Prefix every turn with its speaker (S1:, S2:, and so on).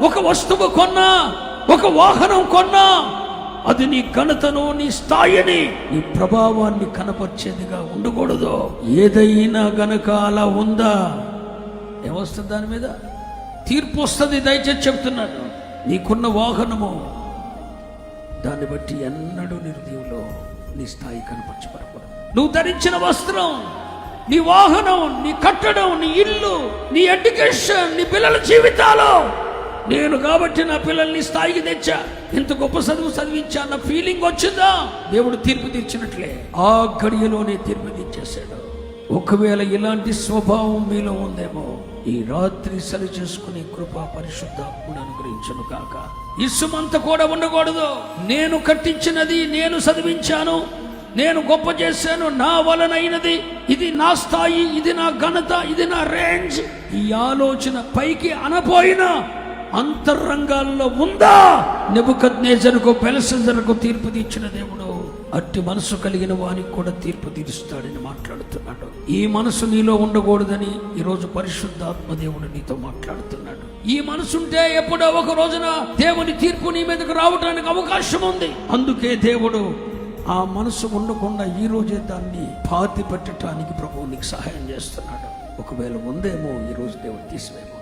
S1: ఒక వస్తువు కొన్నా, ఒక వాహనం కొన్నా, అది నీ ఘనతను, నీ స్థాయిని, నీ ప్రభావాన్ని కనపరిచేదిగా ఉండకూడదు. ఏదైనా గనక అలా ఉందా, ఏమొస్తుంది? దాని మీద తీర్పు వస్తుంది. దయచేసి చెప్తున్నాను, నీకున్న వాహనము దాన్ని బట్టి ఎన్నడూ నీ హృదయంలో నీ స్థాయి కనపరచబడకూడదు. నువ్వు ధరించిన వస్త్రం, నీ వాహనం, నీ కట్టడం, నీ ఇల్లు, నీ ఎడ్యుకేషన్, నీ పిల్లల జీవితాలు, నేను కాబట్టి నా పిల్లల్ని స్థాయికి తెచ్చా, ఇంత గొప్ప చదువు చదివించా అన్న ఫీలింగ్ వచ్చిందా, దేవుడు తీర్పు తీర్చినట్లే ఆ గడియలోనే తీర్పు తీర్చేశాడు. ఒకవేళ ఇలాంటి స్వభావం మీలో ఉందేమో, ఈ రాత్రి సరి చేసుకునే కృప పరిశుద్ధాత్ముడు అనుగ్రహించును కాక. ఇసుమంత కూడా ఉండకూడదు. నేను కట్టించినది, నేను చదివించాను, నేను గొప్ప చేశాను, నా వలనైనది, ఇది నా స్థాయి, ఇది నా ఘనత, ఇది నా రేంజ్, ఈ ఆలోచన పైకి అనపోయినా అంతరంగాల్లో ఉందా? నెబుకద్నెజరుకు, బెల్షస్సరుకు తీర్పు తీర్చిన దేవుడు అట్టి మనసు కలిగిన వానికి కూడా తీర్పు తీరుస్తాడని మాట్లాడుతున్నాడు. ఈ మనసు నీలో ఉండకూడదని ఈరోజు పరిశుద్ధాత్మ దేవుడు నీతో మాట్లాడుతున్నాడు. ఈ మనసుంటే ఎప్పుడో ఒక రోజున దేవుని తీర్పు నీ మీదకు రావడానికి అవకాశం ఉంది. అందుకే దేవుడు ఆ మనసు ఉండకుండా ఈ రోజే దాన్ని పాతి పెట్టడానికి ప్రభువు నీకు సహాయం చేస్తున్నాడు. ఒకవేళ ఉందేమో ఈ రోజు దేవుడు తీసివేయమో.